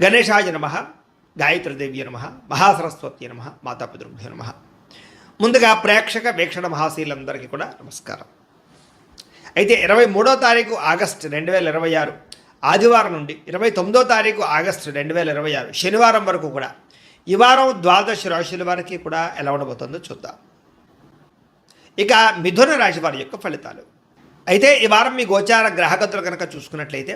గణేశాయ నమ, గాయత్రీదేవ్య నమ, మహాసరస్వతి నమ, మాతాపితృభ్యో నమ. ముందుగా ప్రేక్షక వీక్షణ మహాశీలందరికీ కూడా నమస్కారం. అయితే 23వ తారీఖు ఆగస్టు 2026 ఆదివారం నుండి 29వ తారీఖు ఆగస్టు 2026 శనివారం వరకు కూడా ఈ వారం ద్వాదశ రాశుల వారికి కూడా ఎలా ఉండబోతుందో చూద్దాం. ఇక మిథున రాశి వారి యొక్క ఫలితాలు. అయితే ఈ వారం మీ గోచార గ్రహగతులు కనుక చూసుకున్నట్లయితే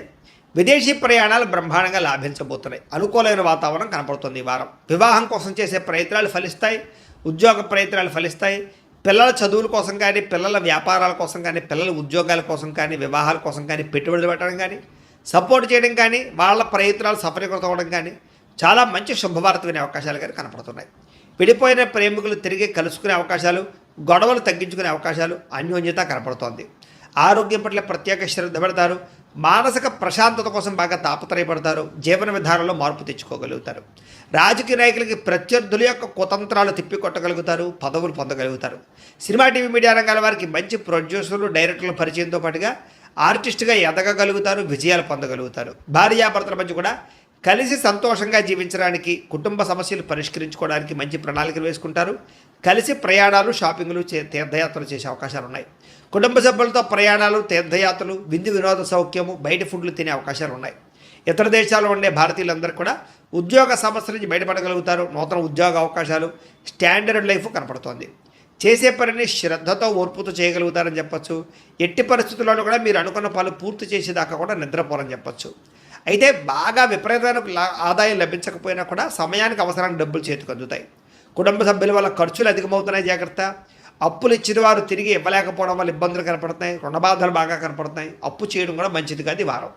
విదేశీ ప్రయాణాలు బ్రహ్మాండంగా లాభించబోతున్నాయి. అనుకూలమైన వాతావరణం కనపడుతుంది. ఈ వారం వివాహం కోసం చేసే ప్రయత్నాలు ఫలిస్తాయి, ఉద్యోగ ప్రయత్నాలు ఫలిస్తాయి, పిల్లల చదువుల కోసం కానీ, పిల్లల వ్యాపారాల కోసం కానీ, పిల్లల ఉద్యోగాల కోసం కానీ, వివాహాల కోసం కానీ, పెట్టుబడులు పెట్టడం కానీ, సపోర్ట్ చేయడం కానీ, వాళ్ళ ప్రయత్నాలు సఫలీకృతం అవ్వడం కానీ చాలా మంచి శుభవార్త వినే అవకాశాలు కానీ కనపడుతున్నాయి. విడిపోయిన ప్రేమికులు తిరిగి కలుసుకునే అవకాశాలు, గొడవలు తగ్గించుకునే అవకాశాలు, అన్యోన్యత కనపడుతోంది. ఆరోగ్యం పట్ల ప్రత్యేక శ్రద్ధ పెడతారు. మానసిక ప్రశాంతత కోసం బాగా తాపత్రయపడతారు. జీవన విధానంలో మార్పు తెచ్చుకోగలుగుతారు. రాజకీయ నాయకులకి ప్రత్యర్థుల యొక్క కుతంత్రాలు తిప్పికొట్టగలుగుతారు, పదవులు పొందగలుగుతారు. సినిమా టీవీ మీడియా రంగాల వారికి మంచి ప్రొడ్యూసర్లు, డైరెక్టర్ల పరిచయంతో పాటుగా ఆర్టిస్ట్గా ఎదగగలుగుతారు, విజయాలు పొందగలుగుతారు. భార్యాభర్తల మధ్య కూడా కలిసి సంతోషంగా జీవించడానికి, కుటుంబ సమస్యలు పరిష్కరించుకోవడానికి మంచి ప్రణాళికలు వేసుకుంటారు. కలిసి ప్రయాణాలు, షాపింగ్లు, తీర్థయాత్రలు చేసే అవకాశాలు ఉన్నాయి. కుటుంబ సభ్యులతో ప్రయాణాలు, తీర్థయాత్రలు, విందు వినోద సౌఖ్యము, బయట ఫుడ్లు తినే అవకాశాలు ఉన్నాయి. ఇతర దేశాల్లో ఉండే భారతీయులందరూ కూడా ఉద్యోగ సమస్యల నుంచి బయటపడగలుగుతారు. నూతన ఉద్యోగ అవకాశాలు, స్టాండర్డ్ లైఫ్ కనపడుతోంది. చేసే పనిని శ్రద్ధతో, ఓర్పుతో చేయగలుగుతారని చెప్పచ్చు. ఎట్టి పరిస్థితుల్లోనూ కూడా మీరు అనుకున్న పనులు పూర్తి చేసేదాకా కూడా నిద్రపోరని చెప్పచ్చు. అయితే బాగా విపరీతమైన ఆదాయం లభించకపోయినా కూడా సమయానికి అవసరానికి డబ్బులు చేతికి అందుతాయి. కుటుంబ సభ్యుల వల్ల ఖర్చులు అధికమవుతున్నాయి, జాగ్రత్త. అప్పులు ఇచ్చిన వారు తిరిగి ఇవ్వలేకపోవడం వల్ల ఇబ్బందులు కనపడుతున్నాయి. రుణబాధలు బాగా కనపడుతున్నాయి. అప్పు చేయడం కూడా మంచిది కాదు ఈ వారం.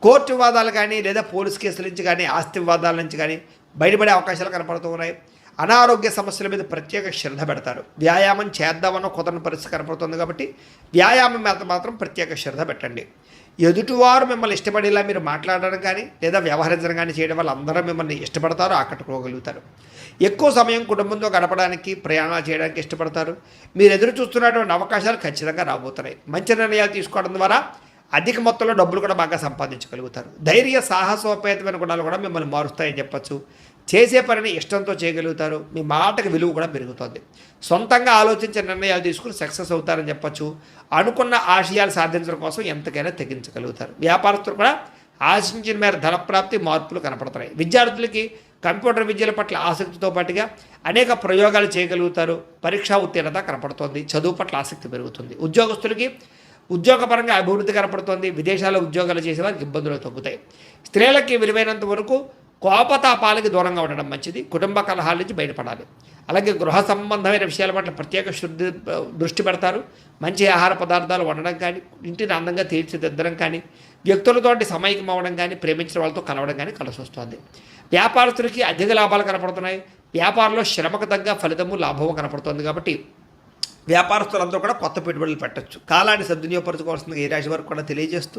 కోర్టు వివాదాలు కానీ, లేదా పోలీస్ కేసుల నుంచి కానీ, ఆస్తి వివాదాల నుంచి కానీ బయటపడే అవకాశాలు కనపడుతూ ఉన్నాయి. అనారోగ్య సమస్యల మీద ప్రత్యేక శ్రద్ధ పెడతారు. వ్యాయామం చేద్దామన్న కుదరని పరిస్థితి కనపడుతుంది కాబట్టి వ్యాయామం మీద మాత్రం ప్రత్యేక శ్రద్ధ పెట్టండి. ఎదుటివారు మిమ్మల్ని ఇష్టపడేలా మీరు మాట్లాడడం కానీ, లేదా వ్యవహరించడం కానీ చేయడం వల్ల అందరూ మిమ్మల్ని ఇష్టపడతారు, ఆకట్టుకోగలుగుతారు. ఎక్కువ సమయం కుటుంబంతో గడపడానికి, ప్రయాణాలు చేయడానికి ఇష్టపడతారు. మీరు ఎదురు చూస్తున్నటువంటి అవకాశాలు ఖచ్చితంగా రాబోతున్నాయి. మంచి నిర్ణయాలు తీసుకోవడం ద్వారా అధిక మొత్తంలో డబ్బులు కూడా బాగా సంపాదించగలుగుతారు. ధైర్య, సాహసోపేతమైన గుణాలు కూడా మిమ్మల్ని మారుస్తాయని చెప్పచ్చు. చేసే పనిని ఇష్టంతో చేయగలుగుతారు. మీ మాటకు విలువ కూడా పెరుగుతుంది. సొంతంగా ఆలోచించే నిర్ణయాలు తీసుకుని సక్సెస్ అవుతారని చెప్పచ్చు. అనుకున్న ఆశయాలు సాధించడం కోసం ఎంతకైనా తెగించగలుగుతారు. వ్యాపారస్తులు కూడా ఆశించిన మేర ధనప్రాప్తి, మార్పులు కనపడుతున్నాయి. విద్యార్థులకి కంప్యూటర్ విద్యల పట్ల ఆసక్తితో పాటుగా అనేక ప్రయోగాలు చేయగలుగుతారు. పరీక్షా ఉత్తీర్ణత కనపడుతోంది. చదువు పట్ల ఆసక్తి పెరుగుతుంది. ఉద్యోగస్తులకి ఉద్యోగపరంగా అభివృద్ధి కనపడుతోంది. విదేశాల్లో ఉద్యోగాలు చేసేవారికి ఇబ్బందులు తగ్గుతాయి. స్త్రీలకి విలువైనంత వరకు కోపతాపాలకి దూరంగా ఉండడం మంచిది. కుటుంబ కలహాల నుంచి బయటపడాలి. అలాగే గృహ సంబంధమైన విషయాల పట్ల ప్రత్యేక దృష్టి పెడతారు. మంచి ఆహార పదార్థాలు వండడం కానీ, ఇంటిని అందంగా తీర్చిదిద్దడం కానీ, వ్యక్తులతోటి సమైక్యం అవ్వడం కానీ, ప్రేమించిన వాళ్ళతో కలవడం కానీ కలిసి వస్తుంది. వ్యాపారస్తులకి అధిక లాభాలు కనపడుతున్నాయి. వ్యాపారంలో శ్రమకు తగ్గ ఫలితము, లాభము కనపడుతుంది. కాబట్టి వ్యాపారస్తులందరూ కూడా కొత్త పెట్టుబడులు పెట్టచ్చు. కాలాన్ని సద్వినియోగపరచుకోవాల్సిందిగా ఈ రాశి వారికి కూడా తెలియజేస్తూ,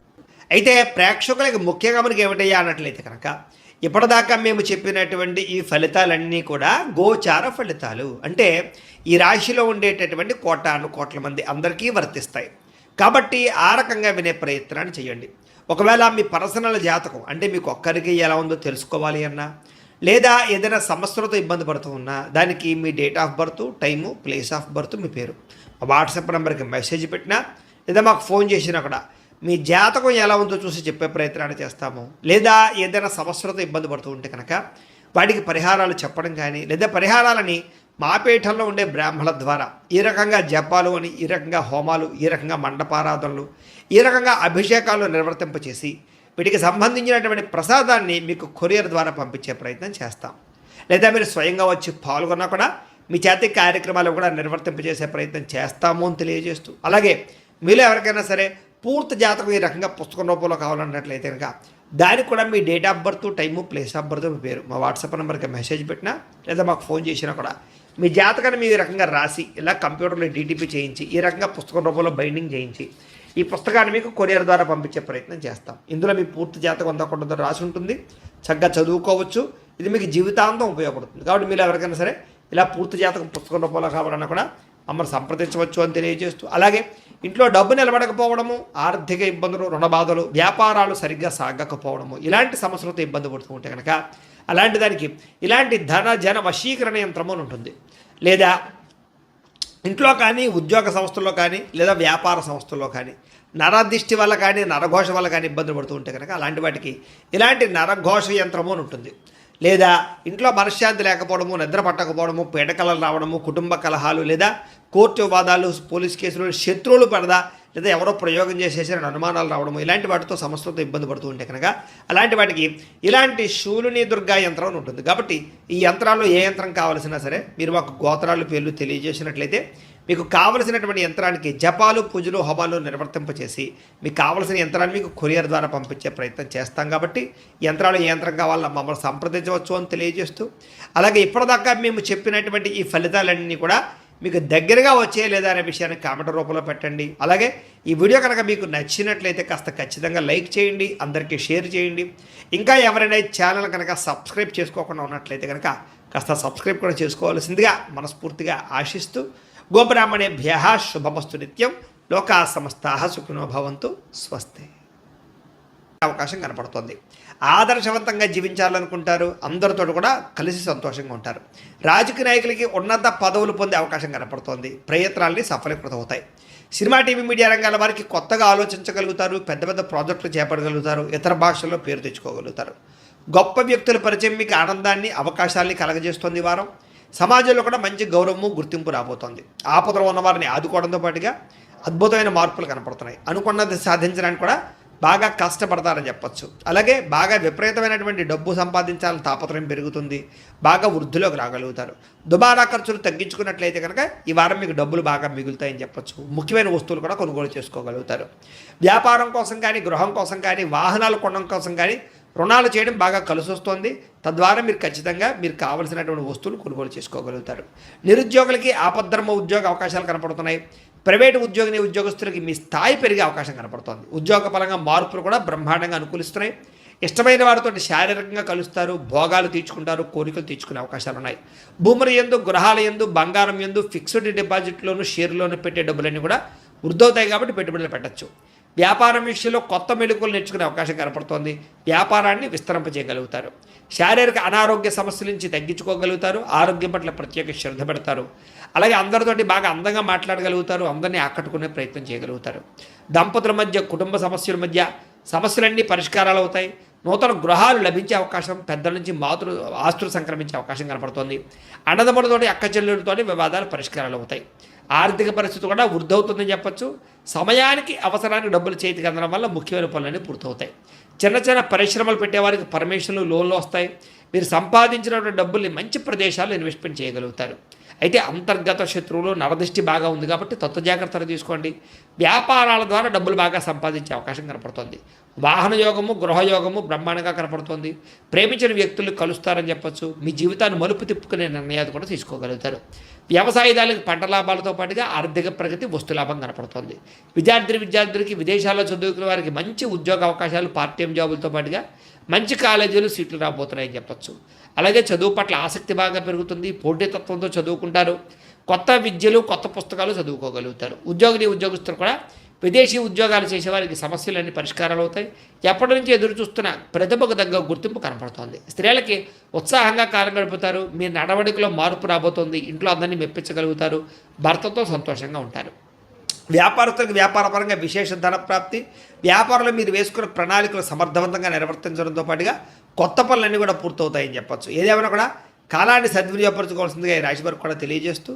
అయితే ప్రేక్షకులకి ముఖ్యంగా మనకి ఏమిటయ్యా అన్నట్లయితే కనుక, ఇప్పటిదాకా మేము చెప్పినటువంటి ఈ ఫలితాలన్నీ కూడా గోచార ఫలితాలు. అంటే ఈ రాశిలో ఉండేటటువంటి కోట్ల మంది అందరికీ వర్తిస్తాయి. కాబట్టి ఆ రకంగా వినే ప్రయత్నాన్ని చేయండి. ఒకవేళ మీ పర్సనల్ జాతకం అంటే మీకు ఒక్కరికి ఎలా ఉందో తెలుసుకోవాలి అన్నా, లేదా ఏదైనా సమస్యలతో ఇబ్బంది పడుతూ ఉన్నా, దానికి మీ date of birth, time, place of birth, మీ పేరు, వాట్సాప్ నెంబర్కి మెసేజ్ పెట్టినా, లేదా మాకు ఫోన్ చేసినా కూడా మీ జాతకం ఎలా ఉందో చూసి చెప్పే ప్రయత్నాన్ని చేస్తాము. లేదా ఏదైనా సమస్యలతో ఇబ్బంది పడుతూ ఉంటే కనుక వాటికి పరిహారాలు చెప్పడం కానీ, లేదా పరిహారాలని మా పీఠంలో ఉండే బ్రాహ్మణుల ద్వారా ఈ రకంగా జపాలు అని, ఈ రకంగా హోమాలు, ఈ రకంగా మండపారాధనలు, ఈ రకంగా అభిషేకాలు నిర్వర్తింపచేసి వీటికి సంబంధించినటువంటి ప్రసాదాన్ని మీకు కొరియర్ ద్వారా పంపించే ప్రయత్నం చేస్తాం. లేదా మీరు స్వయంగా వచ్చి పాల్గొన్నా కూడా మీ చేతి కార్యక్రమాలు కూడా నిర్వర్తింపజేసే ప్రయత్నం చేస్తాము అని తెలియజేస్తూ, అలాగే మీలో ఎవరికైనా సరే పూర్తి జాతకం ఈ రకంగా పుస్తకం రూపంలో కావాలన్నట్లయితే కనుక దానికి కూడా మీ date of birth, time, place of birth, మీ పేరు మా వాట్సాప్ నెంబర్కి మెసేజ్ పెట్టినా, లేదా మాకు ఫోన్ చేసినా కూడా మీ జాతకాన్ని మీ రకంగా రాసి ఇలా కంప్యూటర్లో డీటీపీ చేయించి ఈ రకంగా పుస్తకం రూపంలో బైండింగ్ చేయించి ఈ పుస్తకాన్ని మీకు కొరియర్ ద్వారా పంపించే ప్రయత్నం చేస్తాం. ఇందులో మీ పూర్తి జాతకం అంతా కూడా రాసి ఉంటుంది. చక్కగా చదువుకోవచ్చు. ఇది మీకు జీవితాంతం ఉపయోగపడుతుంది. కాబట్టి మీరు ఎవరికైనా సరే ఇలా పూర్తి జాతకం పుస్తకం రూపంలో కావాలన్నా కూడా మమ్మల్ని సంప్రదించవచ్చు అని తెలియజేస్తూ, అలాగే ఇంట్లో డబ్బు నిలబడకపోవడము, ఆర్థిక ఇబ్బందులు, రుణ బాధలు, వ్యాపారాలు సరిగ్గా సాగకపోవడము, ఇలాంటి సమస్యలతో ఇబ్బంది పడుతూ ఉంటే కనుక అలాంటి దానికి ఇలాంటి ధన జన వశీకరణ యంత్రము అని ఉంటుంది. లేదా ఇంట్లో కానీ, ఉద్యోగ సంస్థల్లో కానీ, లేదా వ్యాపార సంస్థల్లో కానీ నరదిష్టి వల్ల కానీ, నరఘోష వల్ల కానీ ఇబ్బందులు పడుతూ ఉంటే కనుక అలాంటి వాటికి ఇలాంటి నరఘోష యంత్రము అని ఉంటుంది. లేదా ఇంట్లో మనశ్శాంతి లేకపోవడము, నిద్ర పట్టకపోవడము, పీడకలలు రావడము, కుటుంబ కలహాలు, లేదా కోర్టు వివాదాలు, పోలీస్ కేసులు, శత్రువులు పడదా, లేదా ఎవరో ప్రయోగం చేసేసిన అనుమానాలు రావడము, ఇలాంటి వాటితో సమస్యలతో ఇబ్బంది పడుతూ ఉంటే కనుక అలాంటి వాటికి ఇలాంటి శూలిని దుర్గా యంత్రం అని ఉంటుంది. కాబట్టి ఈ యంత్రాల్లో ఏ యంత్రం కావాల్సినా సరే మీరు మాకు గోత్రాలు పేర్లు తెలియజేసినట్లయితే మీకు కావలసినటువంటి యంత్రానికి జపాలు, పూజలు, హోమాలు నిర్వర్తింపచేసి మీకు కావలసిన యంత్రాన్ని మీకు కొరియర్ ద్వారా పంపించే ప్రయత్నం చేస్తాం. కాబట్టి యంత్రాలు ఏ యంత్రం కావాలో మమ్మల్ని సంప్రదించవచ్చు అని తెలియజేస్తూ, అలాగే ఇప్పటిదాకా మేము చెప్పినటువంటి ఈ ఫలితాలన్నీ కూడా మీకు దగ్గరగా వచ్చే లేదా అనే విషయాన్ని కామెంట్ రూపంలో పెట్టండి. అలాగే ఈ వీడియో కనుక మీకు నచ్చినట్లయితే కాస్త ఖచ్చితంగా లైక్ చేయండి, అందరికీ షేర్ చేయండి. ఇంకా ఎవరైనా ఈ ఛానల్ కనుక సబ్స్క్రైబ్ చేసుకోకుండా ఉన్నట్లయితే కనుక కాస్త సబ్స్క్రైబ్ కూడా చేసుకోవాల్సిందిగా మనస్ఫూర్తిగా ఆశిస్తూ, గోబ్రాహ్మణేభ్య శుభమస్తు నిత్యం, లోకా సమస్తాః సుఖినో భవంతు, స్వస్తి. అవకాశం కనపడుతుంది. ఆదర్శవంతంగా జీవించాలనుకుంటారు, అందరితో కూడా కలిసి సంతోషంగా ఉంటారు. రాజకీయ నాయకులకి ఉన్నత పదవులు పొందే అవకాశం కనపడుతోంది. ప్రయత్నాలని సఫలీకృతం అవుతాయి. సినిమా, టీవీ, మీడియా రంగాల వారికి కొత్తగా ఆలోచించగలుగుతారు, పెద్ద పెద్ద ప్రాజెక్టులు చేపట్టగలుగుతారు, ఇతర భాషల్లో పేరు తెచ్చుకోగలుగుతారు. గొప్ప వ్యక్తుల పరిచయం మీకు ఆనందాన్ని, అవకాశాలని కలగజేస్తుంది. ఈ వారం సమాజంలో కూడా మంచి గౌరవము, గుర్తింపు రాబోతోంది. ఆపదలో ఉన్న వారిని ఆదుకోవడంతో పాటుగా అద్భుతమైన మార్పులు కనపడుతున్నాయి. అనుకున్నది సాధించడానికి కూడా బాగా కష్టపడతారని చెప్పచ్చు. అలాగే బాగా విపరీతమైనటువంటి డబ్బు సంపాదించాలని తాపత్రయం పెరుగుతుంది. బాగా వృద్ధిలోకి రాగలుగుతారు. దుబారా ఖర్చులు తగ్గించుకున్నట్లయితే కనుక ఈ వారం మీకు డబ్బులు బాగా మిగులుతాయని చెప్పచ్చు. ముఖ్యమైన వస్తువులు కూడా కొనుగోలు చేసుకోగలుగుతారు. వ్యాపారం కోసం కానీ, గృహం కోసం కానీ, వాహనాలు కొనడం కోసం కానీ రుణాలు చేయడం బాగా కలిసి వస్తుంది. తద్వారా మీరు ఖచ్చితంగా మీరు కావలసినటువంటి వస్తువులు కొనుగోలు చేసుకోగలుగుతారు. నిరుద్యోగులకి ఆపద్ధర్మ ఉద్యోగ అవకాశాలు కనపడుతున్నాయి. ప్రైవేటు ఉద్యోగస్తులకి మీ స్థాయి పెరిగే అవకాశం కనపడుతోంది. ఉద్యోగ పరంగా మార్పులు కూడా బ్రహ్మాండంగా అనుకూలిస్తున్నాయి. ఇష్టమైన వారితో శారీరకంగా కలుస్తారు, భోగాలు తీర్చుకుంటారు, కోరికలు తీర్చుకునే అవకాశాలు ఉన్నాయి. భూముల యందు, గృహాల యందు, బంగారం యందు, ఫిక్స్డ్ డిపాజిట్లోను, షేర్లోను పెట్టే డబ్బులన్నీ కూడా వృద్ధవుతాయి. కాబట్టి పెట్టుబడులు పెట్టచ్చు. వ్యాపారం విషయంలో కొత్త మెళుకువలు నేర్చుకునే అవకాశం కనపడుతోంది. వ్యాపారాన్ని విస్తరింపజేయగలుగుతారు. శారీరక అనారోగ్య సమస్యల నుంచి తగ్గించుకోగలుగుతారు. ఆరోగ్యం పట్ల ప్రత్యేక శ్రద్ధ పెడతారు. అలాగే అందరితోటి బాగా అందంగా మాట్లాడగలుగుతారు. అందరినీ ఆకట్టుకునే ప్రయత్నం చేయగలుగుతారు. దంపతుల మధ్య, కుటుంబ సమస్యల మధ్య సమస్యలన్నీ పరిష్కారాలు అవుతాయి. నూతన గృహాలు లభించే అవకాశం, పెద్దల నుంచి ఆస్తులు సంక్రమించే అవకాశం కనపడుతోంది. అన్నదమ్ములతోటి, అక్క చెల్లెలతోటి వివాదాలు పరిష్కారాలు అవుతాయి. ఆర్థిక పరిస్థితి కూడా వృద్ధవుతుందని చెప్పచ్చు. సమయానికి, అవసరానికి డబ్బులు చేతికి అందడం వల్ల ముఖ్యమైన పనులన్నీ పూర్తవుతాయి. చిన్న చిన్న పరిశ్రమలు పెట్టేవారికి పర్మిషన్లు, లోన్లు వస్తాయి. మీరు సంపాదించినటువంటి డబ్బుల్ని మంచి ప్రదేశాల్లో ఇన్వెస్ట్మెంట్ చేయగలుగుతారు. అయితే అంతర్గత శత్రువులు, నరదృష్టి బాగా ఉంది కాబట్టి జాగ్రత్తలు తీసుకోండి. వ్యాపారాల ద్వారా డబ్బులు బాగా సంపాదించే అవకాశం కనపడుతుంది. వాహన యోగము, గృహయోగము బ్రహ్మాండంగా కనపడుతుంది. ప్రేమించిన వ్యక్తులు కలుస్తారని చెప్పచ్చు. మీ జీవితాన్ని మలుపు తిప్పుకునే నిర్ణయాలు కూడా తీసుకోగలుగుతారు. వ్యవసాయదారులకు పంట లాభాలతో పాటుగా ఆర్థిక ప్రగతి, వస్తు లాభం కనపడుతుంది. విద్యార్థులకి విదేశాల్లో చదువుకునే వారికి మంచి ఉద్యోగ అవకాశాలు, పార్ట్ టైం జాబులతో పాటుగా మంచి కాలేజీలు, సీట్లు రాబోతున్నాయని చెప్పచ్చు. అలాగే చదువు పట్ల ఆసక్తి బాగా పెరుగుతుంది. పోటీతత్వంతో చదువుకుంటారు. కొత్త విద్యలు, కొత్త పుస్తకాలు చదువుకోగలుగుతారు. ఉద్యోగస్తులు కూడా విదేశీ ఉద్యోగాలు చేసేవారికి సమస్యలన్నీ పరిష్కారాలు అవుతాయి. ఎప్పటి నుంచి ఎదురు చూస్తున్న ప్రతిభకు తగ్గ గుర్తింపు కనపడుతోంది. స్త్రీలకి ఉత్సాహంగా కాలం గడుపుతారు. మీ నడవడికలో మార్పు రాబోతోంది. ఇంట్లో అందరినీ మెప్పించగలుగుతారు. భర్తతో సంతోషంగా ఉంటారు. వ్యాపారస్తులకు వ్యాపారపరంగా విశేష ధన ప్రాప్తి. వ్యాపారంలో మీరు వేసుకున్న ప్రణాళికలు సమర్థవంతంగా నిర్వర్తించడంతో పాటుగా కొత్త పనులన్నీ కూడా పూర్తవుతాయని చెప్పచ్చు. ఏదేమైనా కూడా కాలాన్ని సద్వినియోగపరచుకోవాల్సిందిగా ఈ రాశి వారికి కూడా తెలియజేస్తూ